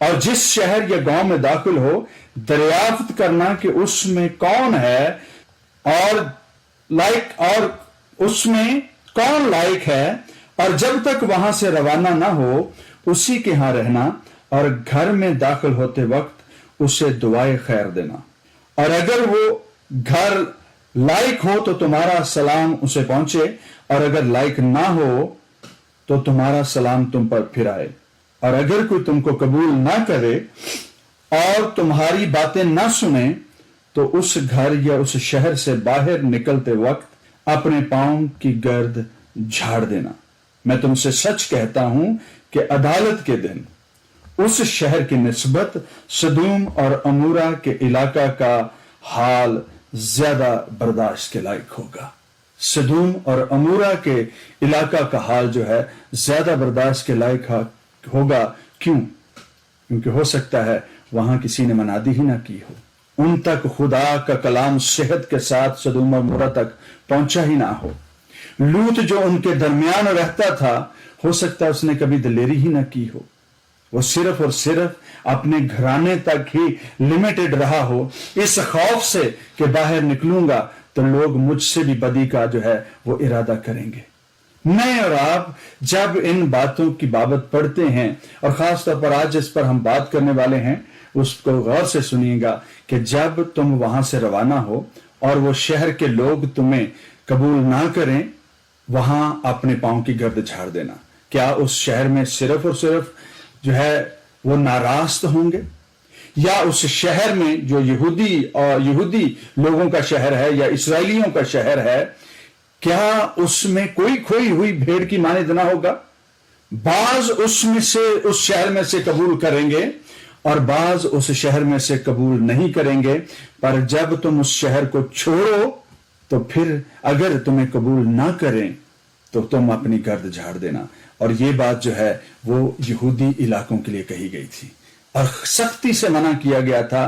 اور جس شہر یا گاؤں میں داخل ہو دریافت کرنا کہ اس میں کون ہے اور اس میں کون لائق ہے، اور جب تک وہاں سے روانہ نہ ہو اسی کے ہاں رہنا، اور گھر میں داخل ہوتے وقت اسے دعائے خیر دینا، اور اگر وہ گھر لائق ہو تو تمہارا سلام اسے پہنچے، اور اگر لائق نہ ہو تو تمہارا سلام تم پر پھر آئے، اور اگر کوئی تم کو قبول نہ کرے اور تمہاری باتیں نہ سنے تو اس گھر یا اس شہر سے باہر نکلتے وقت اپنے پاؤں کی گرد جھاڑ دینا۔ میں تم سے سچ کہتا ہوں کہ عدالت کے دن اس شہر کی نسبت سدوم اور عمورہ کے علاقہ کا حال زیادہ برداشت کے لائق ہوگا۔ سدوم اور عمورہ کے علاقہ کا حال جو ہے زیادہ برداشت کے لائق ہوگا۔ کیوں؟ کیونکہ ہو سکتا ہے وہاں کسی نے منادی ہی نہ کی ہو، ان تک خدا کا کلام صحت کے ساتھ سدوم اور عمورہ تک پہنچا ہی نہ ہو۔ لوط جو ان کے درمیان رہتا تھا ہو سکتا ہے اس نے کبھی دلیری ہی نہ کی ہو، وہ صرف اور صرف اپنے گھرانے تک ہی لمیٹڈ رہا ہو، اس خوف سے کہ باہر نکلوں گا تو لوگ مجھ سے بھی بدی کا جو ہے وہ ارادہ کریں گے۔ میں اور آپ جب ان باتوں کی بابت پڑھتے ہیں، اور خاص طور پر آج جس پر ہم بات کرنے والے ہیں اس کو غور سے سنیے گا کہ جب تم وہاں سے روانہ ہو اور وہ شہر کے لوگ تمہیں قبول نہ کریں، وہاں اپنے پاؤں کی گرد جھاڑ دینا۔ کیا اس شہر میں صرف اور صرف جو ہے وہ ناراست ہوں گے، یا اس شہر میں جو یہودی لوگوں کا شہر ہے یا اسرائیلیوں کا شہر ہے، کیا اس میں کوئی کھوئی ہوئی بھیڑ کی مانند نہ ہوگا؟ بعض اس شہر میں سے قبول کریں گے اور بعض اس شہر میں سے قبول نہیں کریں گے، پر جب تم اس شہر کو چھوڑو تو پھر اگر تمہیں قبول نہ کریں تو تم اپنی گرد جھاڑ دینا۔ اور یہ بات جو ہے وہ یہودی علاقوں کے لیے کہی گئی تھی، اور سختی سے منع کیا گیا تھا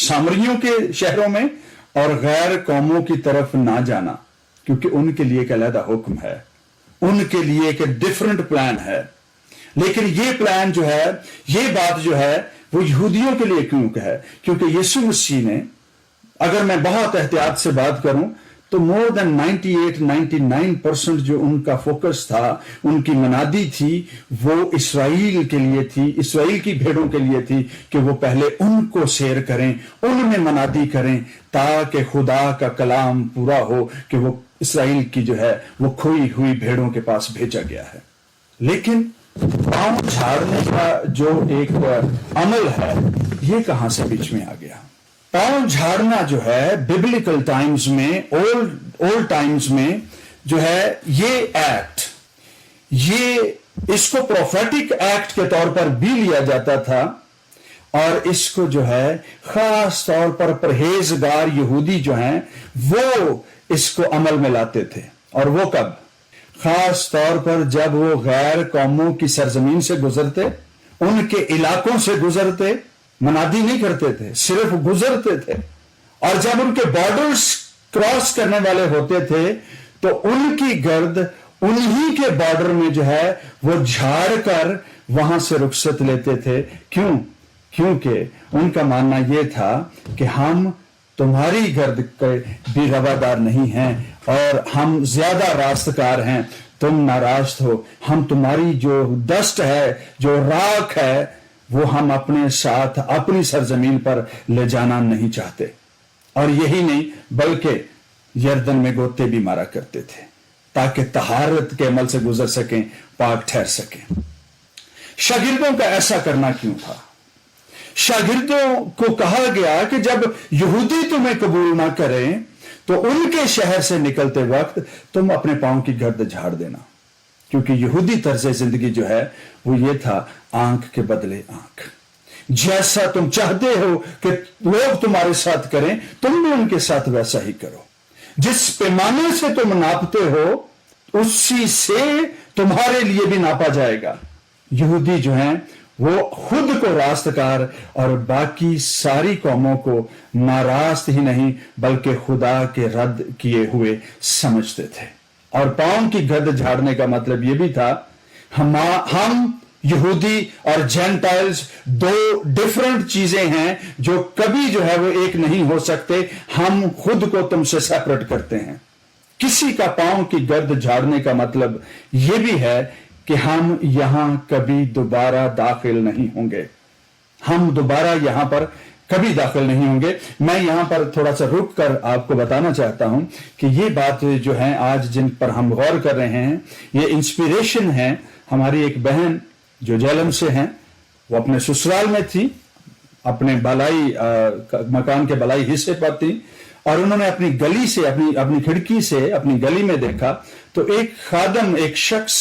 سامریوں کے شہروں میں اور غیر قوموں کی طرف نہ جانا، کیونکہ ان کے لیے ایک علیحدہ حکم ہے، ان کے لیے ایک ڈیفرنٹ پلان ہے۔ لیکن یہ پلان جو ہے، یہ بات جو ہے وہ یہودیوں کے لیے کیوں ہے؟ کیونکہ یسوع مسیح نے، اگر میں بہت احتیاط سے بات کروں تو مور دین 99% جو ان کا فوکس تھا، ان کی منادی تھی، وہ اسرائیل کے لیے تھی، اسرائیل کی بھیڑوں کے لیے تھی کہ وہ پہلے ان کو سیر کریں، ان میں منادی کریں، تاکہ خدا کا کلام پورا ہو کہ وہ اسرائیل کی جو ہے وہ کھوئی ہوئی بھیڑوں کے پاس بھیجا گیا ہے۔ لیکن پاؤں جھاڑنے کا جو ایک عمل ہے یہ کہاں سے بیچ میں آ گیا؟ پاؤں جھاڑنا جو ہے ببلیکل ٹائمز میں، اولڈ ٹائمز میں جو ہے یہ ایکٹ، یہ اس کو پروفیٹک ایکٹ کے طور پر بھی لیا جاتا تھا، اور اس کو جو ہے خاص طور پر پرہیزگار یہودی جو ہیں وہ اس کو عمل میں لاتے تھے۔ اور وہ کب؟ خاص طور پر جب وہ غیر قوموں کی سرزمین سے گزرتے، ان کے علاقوں سے گزرتے، منادی نہیں کرتے تھے، صرف گزرتے تھے، اور جب ان کے بارڈرز کراس کرنے والے ہوتے تھے تو ان کی گرد انہی کے بارڈر میں جو ہے وہ جھاڑ کر وہاں سے رخصت لیتے تھے۔ کیوں؟ کیونکہ ان کا ماننا یہ تھا کہ ہم تمہاری گرد کے بھی روادار نہیں ہیں، اور ہم زیادہ راستکار ہیں، تم ناراست ہو، ہم تمہاری جو ڈسٹ ہے، جو راکھ ہے، وہ ہم اپنے ساتھ اپنی سرزمین پر لے جانا نہیں چاہتے۔ اور یہی نہیں بلکہ یردن میں گوتے بھی مارا کرتے تھے تاکہ طہارت کے عمل سے گزر سکیں، پاک ٹھہر سکیں۔ شاگردوں کا ایسا کرنا کیوں تھا؟ شاگردوں کو کہا گیا کہ جب یہودی تمہیں قبول نہ کریں تو ان کے شہر سے نکلتے وقت تم اپنے پاؤں کی گرد جھاڑ دینا، کیونکہ یہودی طرز زندگی جو ہے وہ یہ تھا، آنکھ کے بدلے آنکھ، جیسا تم چاہتے ہو کہ لوگ تمہارے ساتھ کریں تم بھی ان کے ساتھ ویسا ہی کرو، جس پیمانے سے تم ناپتے ہو اسی سے تمہارے لیے بھی ناپا جائے گا۔ یہودی جو ہیں وہ خود کو راستکار اور باقی ساری قوموں کو ناراست ہی نہیں بلکہ خدا کے رد کیے ہوئے سمجھتے تھے۔ اور پاؤں کی گرد جھاڑنے کا مطلب یہ بھی تھا ہم یہودی اور جینٹائلز دو ڈفرنٹ چیزیں ہیں جو کبھی جو ہے وہ ایک نہیں ہو سکتے. ہم خود کو تم سے سیپریٹ کرتے ہیں. کسی کا پاؤں کی گرد جھاڑنے کا مطلب یہ بھی ہے کہ ہم یہاں کبھی دوبارہ داخل نہیں ہوں گے. ہم دوبارہ یہاں پر کبھی داخل نہیں ہوں گے. میں یہاں پر تھوڑا سا رک کر آپ کو بتانا چاہتا ہوں کہ یہ بات جو ہے آج جن پر ہم غور کر رہے ہیں یہ انسپیریشن ہے. ہماری ایک بہن جو جہلم سے ہیں، وہ اپنے سسرال میں تھی، اپنے بالائی مکان کے بالائی حصے پر تھی، اور انہوں نے اپنی گلی سے اپنی کھڑکی سے اپنی گلی میں دیکھا تو ایک خادم، ایک شخص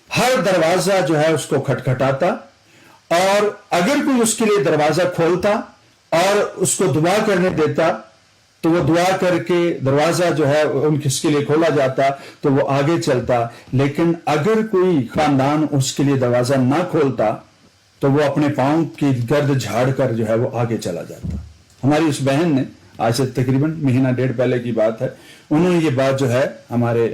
ہر دروازہ جو ہے اس کو کھٹکھٹاتا، اور اگر کوئی اس کے لیے دروازہ کھولتا اور اس کو دعا کرنے دیتا تو وہ دعا کر کے دروازہ جو ہے اس کے لیے کھولا جاتا تو وہ آگے چلتا. لیکن اگر کوئی خاندان اس کے لیے دروازہ نہ کھولتا تو وہ اپنے پاؤں کی گرد جھاڑ کر جو ہے وہ آگے چلا جاتا. ہماری اس بہن نے آج سے تقریباً مہینہ ڈیڑھ پہلے کی بات ہے، انہوں نے یہ بات جو ہے ہمارے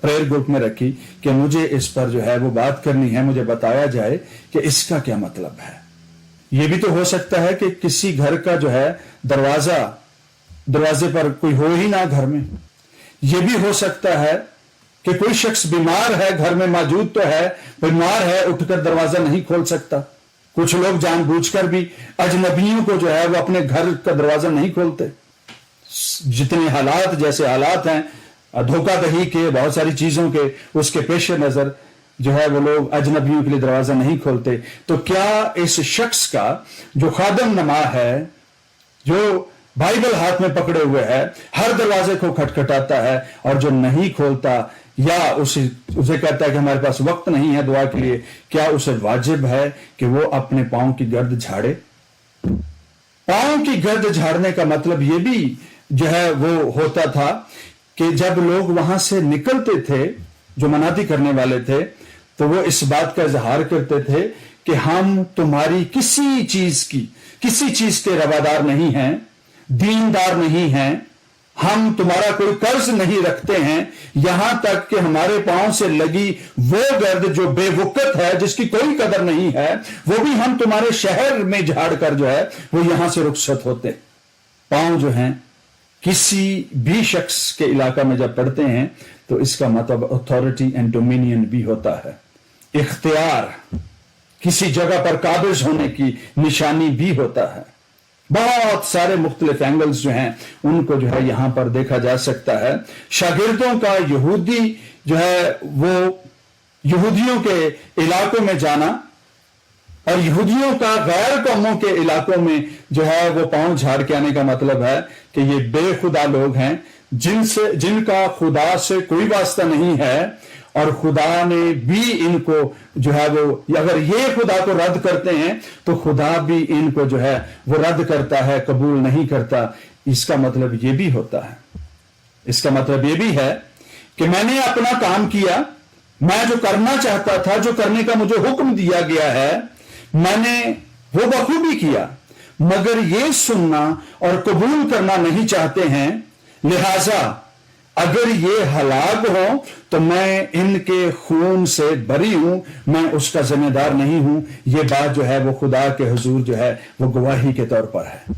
پریئر گروپ میں رکھی کہ مجھے اس پر جو ہے وہ بات کرنی ہے، مجھے بتایا جائے کہ اس کا کیا مطلب ہے. یہ بھی تو ہو سکتا ہے کہ کسی گھر کا جو ہے دروازے پر کوئی ہو ہی نہ گھر میں. یہ بھی ہو سکتا ہے کہ کوئی شخص بیمار ہے، گھر میں موجود تو ہے، بیمار ہے، اٹھ کر دروازہ نہیں کھول سکتا. کچھ لوگ جان بوجھ کر بھی اجنبیوں کو جو ہے وہ اپنے گھر کا دروازہ نہیں کھولتے. جتنے حالات جیسے حالات ہیں دھوکہ دہی کے، بہت ساری چیزوں کے، اس کے پیش نظر جو ہے وہ لوگ اجنبیوں کے لیے دروازہ نہیں کھولتے. تو کیا اس شخص کا جو خادم نما ہے، جو بائبل ہاتھ میں پکڑے ہوئے ہے، ہر دروازے کو کھٹکھٹاتا ہے اور جو نہیں کھولتا یا اسے کہتا ہے کہ ہمارے پاس وقت نہیں ہے دعا کے لیے، کیا اسے واجب ہے کہ وہ اپنے پاؤں کی گرد جھاڑے؟ پاؤں کی گرد جھاڑنے کا مطلب یہ بھی جو ہے وہ ہوتا تھا کہ جب لوگ وہاں سے نکلتے تھے جو منادی کرنے والے تھے تو وہ اس بات کا اظہار کرتے تھے کہ ہم تمہاری کسی چیز کے روادار نہیں ہیں، دیندار نہیں ہیں، ہم تمہارا کوئی قرض نہیں رکھتے ہیں، یہاں تک کہ ہمارے پاؤں سے لگی وہ گرد جو بے وقت ہے، جس کی کوئی قدر نہیں ہے، وہ بھی ہم تمہارے شہر میں جھاڑ کر جو ہے وہ یہاں سے رخصت ہوتے. پاؤں جو ہیں کسی بھی شخص کے علاقہ میں جب پڑتے ہیں تو اس کا مطلب اتھارٹی اینڈ ڈومینین بھی ہوتا ہے، اختیار، کسی جگہ پر قابض ہونے کی نشانی بھی ہوتا ہے. بہت سارے مختلف اینگلز جو ہیں ان کو جو ہے یہاں پر دیکھا جا سکتا ہے. شاگردوں کا یہودی جو ہے وہ یہودیوں کے علاقوں میں جانا اور یہودیوں کا غیر قوموں کے علاقوں میں جو ہے وہ پاؤں جھاڑ کے آنے کا مطلب ہے کہ یہ بے خدا لوگ ہیں جن کا خدا سے کوئی واسطہ نہیں ہے، اور خدا نے بھی ان کو جو ہے وہ اگر یہ خدا کو رد کرتے ہیں تو خدا بھی ان کو جو ہے وہ رد کرتا ہے، قبول نہیں کرتا. اس کا مطلب یہ بھی ہوتا ہے، اس کا مطلب یہ بھی ہے کہ میں نے اپنا کام کیا، میں جو کرنا چاہتا تھا، جو کرنے کا مجھے حکم دیا گیا ہے، میں نے وہ بخوبی کیا، مگر یہ سننا اور قبول کرنا نہیں چاہتے ہیں. لہذا اگر یہ ہلاک ہوں تو میں ان کے خون سے بری ہوں، میں اس کا ذمہ دار نہیں ہوں. یہ بات جو ہے وہ خدا کے حضور جو ہے وہ گواہی کے طور پر ہے.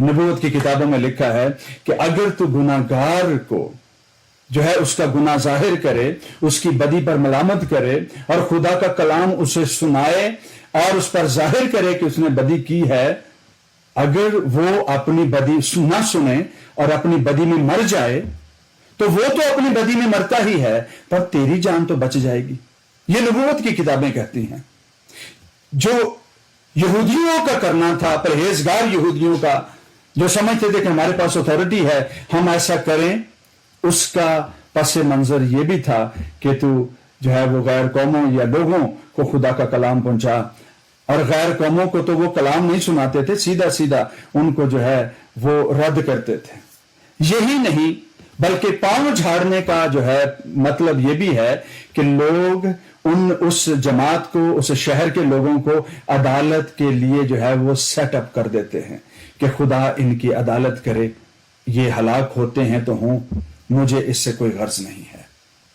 نبوت کی کتابوں میں لکھا ہے کہ اگر تو گناہگار کو جو ہے اس کا گناہ ظاہر کرے، اس کی بدی پر ملامت کرے اور خدا کا کلام اسے سنائے اور اس پر ظاہر کرے کہ اس نے بدی کی ہے، اگر وہ اپنی بدی نہ سنے اور اپنی بدی میں مر جائے تو وہ تو اپنی بدی میں مرتا ہی ہے، پر تیری جان تو بچ جائے گی. یہ نبوت کی کتابیں کہتی ہیں. جو یہودیوں کا کرنا تھا، پرہیزگار یہودیوں کا جو سمجھتے تھے کہ ہمارے پاس اتھارٹی ہے، ہم ایسا کریں، اس کا پس منظر یہ بھی تھا کہ تو جو ہے وہ غیر قوموں یا لوگوں کو خدا کا کلام پہنچا. اور غیر قوموں کو تو وہ کلام نہیں سناتے تھے، سیدھا ان کو جو ہے وہ رد کرتے تھے. یہی نہیں بلکہ پاؤں جھاڑنے کا جو ہے مطلب یہ بھی ہے کہ لوگ اس جماعت کو، اس شہر کے لوگوں کو عدالت کے لیے جو ہے وہ سیٹ اپ کر دیتے ہیں کہ خدا ان کی عدالت کرے. یہ ہلاک ہوتے ہیں تو ہوں، مجھے اس سے کوئی غرض نہیں ہے.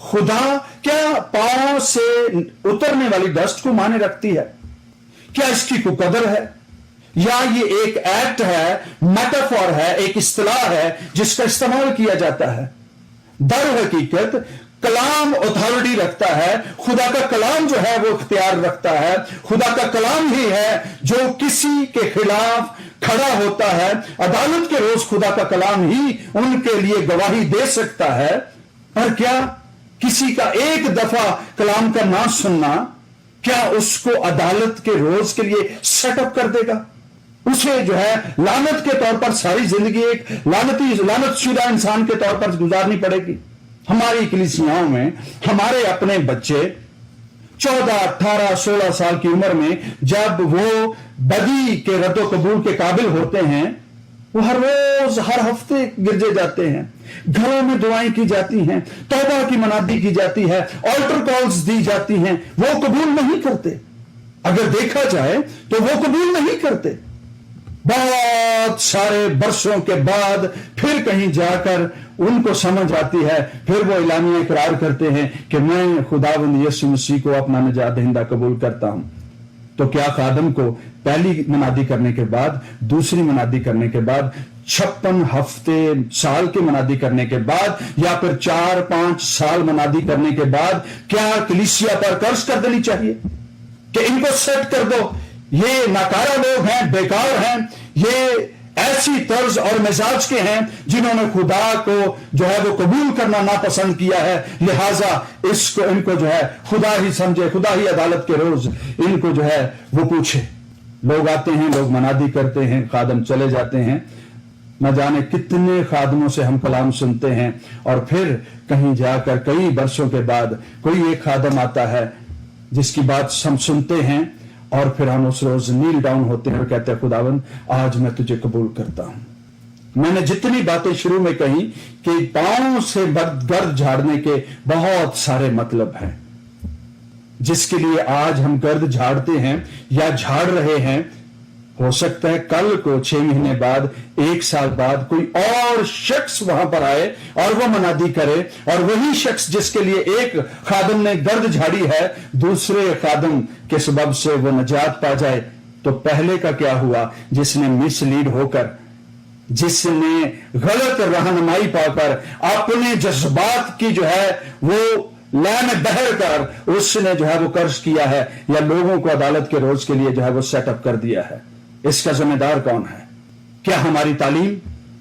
خدا کیا پاؤں سے اترنے والی ڈسٹ کو مانے رکھتی ہے؟ کیا اس کی کوئی قدر ہے؟ یا یہ ایک ایکٹ ہے، میٹافور ہے، ایک اصطلاح ہے جس کا استعمال کیا جاتا ہے؟ در حقیقت کلام اتھارٹی رکھتا ہے، خدا کا کلام جو ہے وہ اختیار رکھتا ہے، خدا کا کلام ہی ہے جو کسی کے خلاف کھڑا ہوتا ہے۔ عدالت کے روز خدا کا کلام ہی ان کے لیے گواہی دے سکتا ہے۔ اور کیا کسی کا ایک دفعہ کلام کا نہ سننا کیا اس کو عدالت کے روز کے لیے سیٹ اپ کر دے گا؟ اسے جو ہے لعنت کے طور پر ساری زندگی ایک لعنت شدہ انسان کے طور پر گزارنی پڑے گی۔ ہماری کلیسیاؤں میں ہمارے اپنے بچے 14، 18، 16 سال کی عمر میں جب وہ بدی کے رد و قبول کے قابل ہوتے ہیں، وہ ہر روز ہر ہفتے گرجے جاتے ہیں، گھروں میں دعائیں کی جاتی ہیں، توبہ کی منادی کی جاتی ہے، آلٹر کالز دی جاتی ہیں، وہ قبول نہیں کرتے۔ اگر دیکھا جائے تو وہ قبول نہیں کرتے۔ بہت سارے برسوں کے بعد پھر کہیں جا کر ان کو سمجھ آتی ہے، پھر وہ اعلانیہ اقرار کرتے ہیں کہ میں خداوند یسوع مسیح کو اپنا نجات دہندہ قبول کرتا ہوں۔ تو کیا خادم کو پہلی منادی کرنے کے بعد، دوسری منادی کرنے کے بعد، 56 ہفتے سال کی منادی کرنے کے بعد، یا پھر 4-5 سال منادی کرنے کے بعد کیا کلیسیا پر قرض کر دینی چاہیے کہ ان کو سیٹ کر دو، یہ ناکارہ لوگ ہیں، بیکار ہیں، یہ ایسی طرز اور مزاج کے ہیں جنہوں نے خدا کو جو ہے وہ قبول کرنا ناپسند کیا ہے، لہٰذا ان کو جو ہے خدا ہی سمجھے، خدا ہی عدالت کے روز ان کو جو ہے وہ پوچھے۔ لوگ آتے ہیں، لوگ منادی کرتے ہیں، خادم چلے جاتے ہیں، نہ جانے کتنے خادموں سے ہم کلام سنتے ہیں، اور پھر کہیں جا کر کئی برسوں کے بعد کوئی ایک خادم آتا ہے جس کی بات ہم سنتے ہیں، اور پھر ہم اس روز نیل ڈاؤن ہوتے ہیں اور کہتے ہیں خداوند آج میں تجھے قبول کرتا ہوں۔ میں نے جتنی باتیں شروع میں کہیں کہ پاؤں سے گرد جھاڑنے کے بہت سارے مطلب ہیں، جس کے لیے آج ہم گرد جھاڑتے ہیں یا جھاڑ رہے ہیں، ہو سکتا ہے کل کو 6 مہینے بعد، 1 سال بعد کوئی اور شخص وہاں پر آئے اور وہ منادی کرے، اور وہی شخص جس کے لیے ایک خادم نے گرد جھاڑی ہے دوسرے خادم کے سبب سے وہ نجات پا جائے۔ تو پہلے کا کیا ہوا؟ جس نے مس لیڈ ہو کر، جس نے غلط رہنمائی پا کر، اپنے جذبات کی جو ہے وہ لے میں بہر کر اس نے جو ہے وہ قرض کیا ہے، یا لوگوں کو عدالت کے روز کے لیے جو ہے وہ سیٹ اپ کر دیا ہے۔ اس کا ذمہ دار کون ہے؟ کیا ہماری تعلیم؟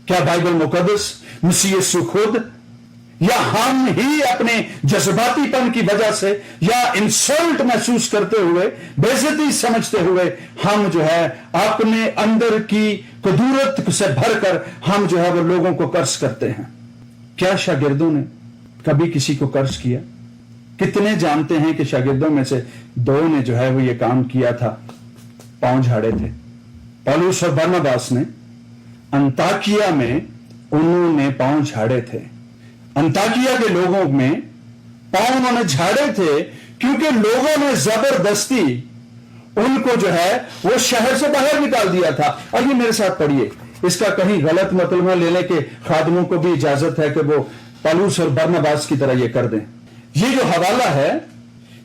کیا بائبل مقدس؟ مسیح یسوع خود؟ یا ہم ہی اپنے جذباتی پن کی وجہ سے، یا انسلٹ محسوس کرتے ہوئے، بے عزتی سمجھتے ہوئے ہم جو ہے اپنے اندر کی قدورت سے بھر کر ہم جو ہے وہ لوگوں کو قرض کرتے ہیں؟ کیا شاگردوں نے کبھی کسی کو قرض کیا؟ کتنے جانتے ہیں کہ شاگردوں میں سے 2 نے جو ہے وہ یہ کام کیا تھا، پاؤں جھاڑے تھے؟ پولس اور برناباس نے انطاکیہ میں انہوں نے پاؤں جھاڑے تھے۔ انطاکیہ کے لوگوں میں پاؤں انہوں نے جھاڑے تھے کیونکہ لوگوں نے زبردستی ان کو جو ہے وہ شہر سے باہر نکال دیا تھا۔ اور یہ میرے ساتھ پڑھیے، اس کا کہیں غلط مطلب نہ لے لیں کہ خادموں کو بھی اجازت ہے کہ وہ پولس اور برناباس کی طرح یہ کر دیں۔ یہ جو حوالہ ہے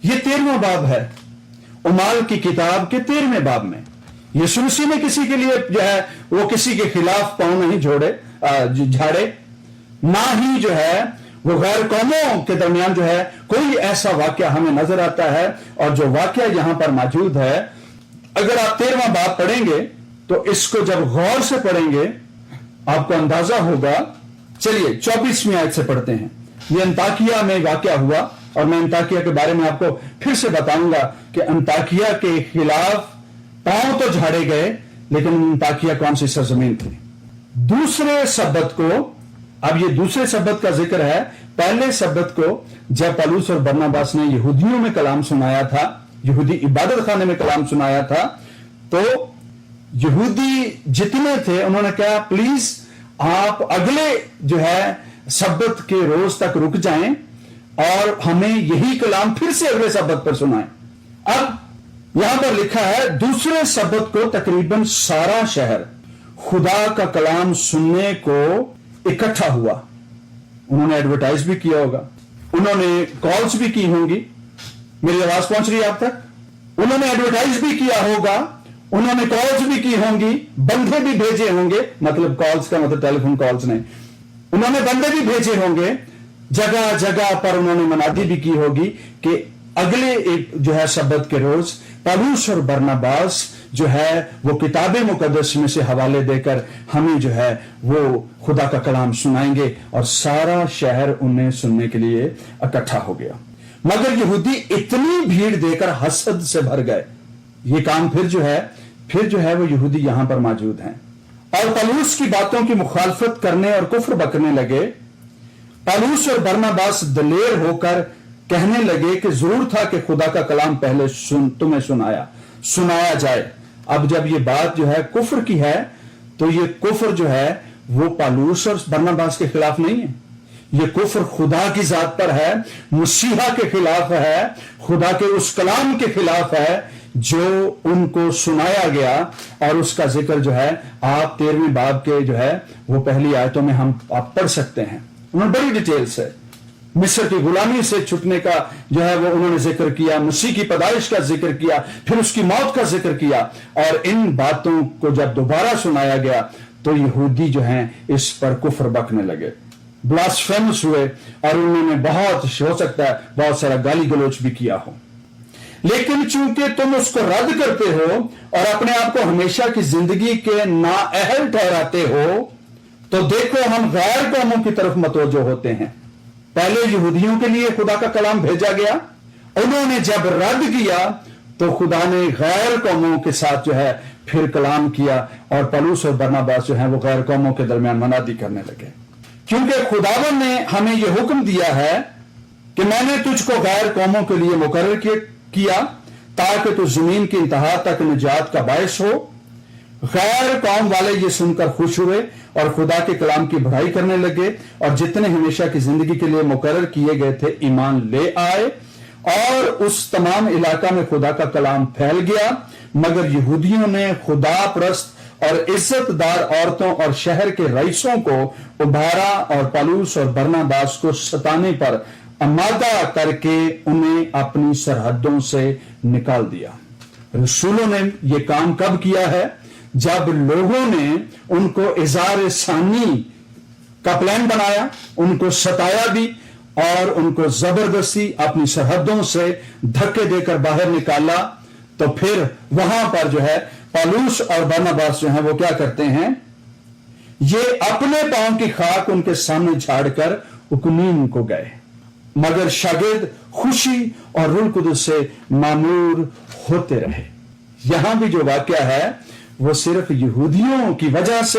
یہ 13واں باب ہے، اعمال کی کتاب کے 13ویں باب میں۔ یسوع مسیح نے کسی کے لیے جو ہے وہ کسی کے خلاف پاؤں نہیں جھاڑے، نہ ہی جو ہے وہ غیر قوموں کے درمیان جو ہے کوئی ایسا واقعہ ہمیں نظر آتا ہے۔ اور جو واقعہ یہاں پر موجود ہے، اگر آپ 13واں باب پڑھیں گے تو اس کو جب غور سے پڑھیں گے آپ کو اندازہ ہوگا۔ چلیے 24ویں آیت سے پڑھتے ہیں۔ یہ انطاکیہ میں واقعہ ہوا، اور میں انطاکیہ کے بارے میں آپ کو پھر سے بتاؤں گا کہ انطاکیہ کے خلاف پاؤں تو جھاڑے گئے، لیکن انطاکیہ کون سی سرزمین تھی؟ دوسرے سبت کو، اب یہ دوسرے سبت کا ذکر ہے، پہلے سبت کو جب پولس اور برناباس نے یہودیوں میں کلام سنایا تھا، یہودی عبادت خانے میں کلام سنایا تھا، تو یہودی جتنے تھے انہوں نے کہا پلیز آپ اگلے جو ہے سبت کے روز تک رک جائیں اور ہمیں یہی کلام پھر سے اگلے سبت پر سنائیں۔ اب یہاں پر لکھا ہے دوسرے سبت کو تقریباً سارا شہر خدا کا کلام سننے کو اکٹھا ہوا۔ انہوں نے ایڈورٹائز بھی کیا ہوگا، انہوں نے کالز بھی کی ہوں گی, میری آواز پہنچ رہی ہے آپ تک, انہوں نے ایڈورٹائز بھی کیا ہوگا, انہوں نے کالز بھی کی ہوں گی, بندے بھی بھیجے ہوں گے, مطلب کالز کا مطلب ٹیلی فون کالز نہیں, انہوں نے بندے بھی بھیجے ہوں گے, جگہ جگہ پر انہوں نے منادی بھی کی ہوگی کہ اگلے ایک جو ہے سبت کے روز پالوس اور برناباس جو ہے وہ کتاب مقدس میں سے حوالے دے کر ہمیں جو ہے وہ خدا کا کلام سنائیں گے, اور سارا شہر انہیں سننے کے لیے اکٹھا ہو گیا. مگر یہودی اتنی بھیڑ دے کر حسد سے بھر گئے. یہ کام پھر جو ہے وہ یہودی یہاں پر موجود ہیں, اور پالوس کی باتوں کی مخالفت کرنے اور کفر بکنے لگے. پالوس اور برناباس دلیر ہو کر کہنے لگے کہ ضرور تھا کہ خدا کا کلام پہلے تمہیں سنایا جائے. اب جب یہ بات جو ہے کفر کی ہے تو یہ کفر جو ہے وہ پالوس اور برناباس کے خلاف نہیں ہے, یہ کفر خدا کی ذات پر ہے, مسیحا کے خلاف ہے, خدا کے اس کلام کے خلاف ہے جو ان کو سنایا گیا. اور اس کا ذکر جو ہے آپ 13ویں باب کے جو ہے وہ پہلی آیتوں میں ہم آپ پڑھ سکتے ہیں, انہوں نے بڑی ڈیٹیل سے مصر کی غلامی سے چھٹنے کا جو ہے وہ انہوں نے ذکر کیا, مسیح کی پیدائش کا ذکر کیا, پھر اس کی موت کا ذکر کیا. اور ان باتوں کو جب دوبارہ سنایا گیا تو یہودی جو ہیں اس پر کفر بکنے لگے, بلاسفیمس ہوئے, اور انہوں نے بہت ہو سکتا ہے بہت سارا گالی گلوچ بھی کیا ہو. لیکن چونکہ تم اس کو رد کرتے ہو اور اپنے آپ کو ہمیشہ کی زندگی کے نااہل ٹھہراتے ہو, تو دیکھو ہم غیر قوموں کی طرف متوجہ ہوتے ہیں. پہلے یہودیوں کے لیے خدا کا کلام بھیجا گیا, انہوں نے جب رد کیا تو خدا نے غیر قوموں کے ساتھ جو ہے پھر کلام کیا, اور پالوس اور برناباس جو ہیں وہ غیر قوموں کے درمیان منادی کرنے لگے. کیونکہ خداوند نے ہمیں یہ حکم دیا ہے کہ میں نے تجھ کو غیر قوموں کے لیے مقرر کیا تاکہ تو زمین کی انتہا تک نجات کا باعث ہو. غیر قوم والے یہ سن کر خوش ہوئے اور خدا کے کلام کی بڑائی کرنے لگے, اور جتنے ہمیشہ کی زندگی کے لیے مقرر کیے گئے تھے ایمان لے آئے, اور اس تمام علاقہ میں خدا کا کلام پھیل گیا. مگر یہودیوں نے خدا پرست اور عزت دار عورتوں اور شہر کے رئیسوں کو ابھارا اور پالوس اور برناباس کو ستانے پر آمادہ کر کے انہیں اپنی سرحدوں سے نکال دیا. رسولوں نے یہ کام کب کیا ہے؟ جب لوگوں نے ان کو اظہار ثانی کا پلان بنایا, ان کو ستایا بھی, اور ان کو زبردستی اپنی سرحدوں سے دھکے دے کر باہر نکالا, تو پھر وہاں پر جو ہے پالوس اور برناباس جو ہیں وہ کیا کرتے ہیں, یہ اپنے پاؤں کی خاک ان کے سامنے جھاڑ کر اکنیم کو گئے. مگر شاگرد خوشی اور روح القدس سے معمور ہوتے رہے. یہاں بھی جو واقعہ ہے وہ صرف یہودیوں کی وجہ سے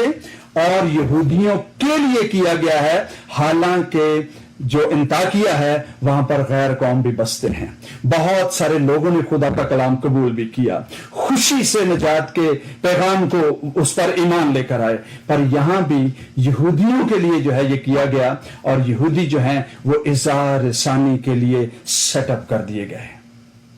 اور یہودیوں کے لیے کیا گیا ہے, حالانکہ جو انطاکیہ ہے وہاں پر غیر قوم بھی بستے ہیں. بہت سارے لوگوں نے خدا کا کلام قبول بھی کیا, خوشی سے نجات کے پیغام کو اس پر ایمان لے کر آئے, پر یہاں بھی یہودیوں کے لیے جو ہے یہ کیا گیا, اور یہودی جو ہیں وہ اظہار ثانی کے لیے سیٹ اپ کر دیے گئے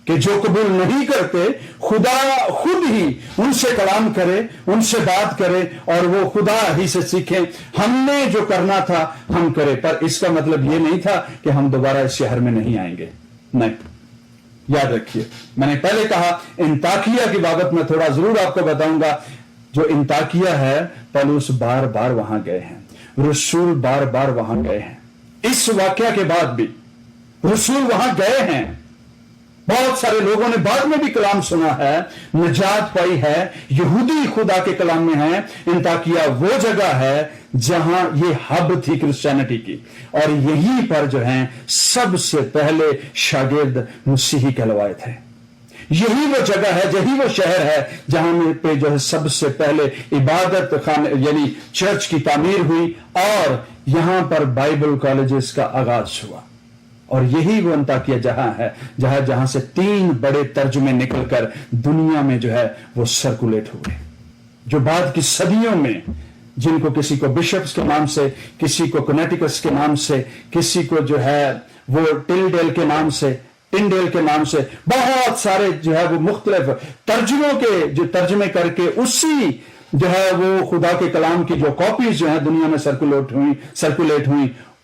کہ جو قبول نہیں کرتے خدا خود ہی ان سے کلام کرے, ان سے بات کرے, اور وہ خدا ہی سے سیکھیں. ہم نے جو کرنا تھا ہم کرے, پر اس کا مطلب یہ نہیں تھا کہ ہم دوبارہ اس شہر میں نہیں آئیں گے. نہیں, یاد رکھیے میں نے پہلے کہا انطاکیہ کی بابت میں تھوڑا ضرور آپ کو بتاؤں گا. جو انطاکیہ ہے پالوس بار بار وہاں گئے ہیں, رسول بار بار وہاں گئے ہیں, اس واقعہ کے بعد بھی رسول وہاں گئے ہیں. بہت سارے لوگوں نے بعد میں بھی کلام سنا ہے, نجات پائی ہے, یہودی خدا کے کلام میں ہیں. انطاکیہ وہ جگہ ہے جہاں یہ ہب تھی کرسچینٹی کی, اور یہیں پر جو ہیں سب سے پہلے شاگرد مسیحی کہلوائے تھے. یہی وہ جگہ ہے, یہی وہ شہر ہے جہاں پہ جو ہے سب سے پہلے عبادت خانے یعنی چرچ کی تعمیر ہوئی, اور یہاں پر بائبل کالجز کا آغاز ہوا. اور یہی وہ انطاکیہ جہاں ہے جہاں سے 3 بڑے ترجمے نکل کر دنیا میں جو ہے وہ سرکولیٹ ہوئے, جو بعد کی صدیوں میں جن کو کسی کو بشپس کے نام سے, کسی کو کنیٹیکس کے نام سے, کسی کو جو ہے وہ ٹنڈیل کے نام سے بہت سارے جو ہے وہ مختلف ترجموں کے جو ترجمے کر کے اسی جو ہے وہ خدا کے کلام کی جو کاپیز جو ہیں دنیا میں سرکولیٹ ہوئی,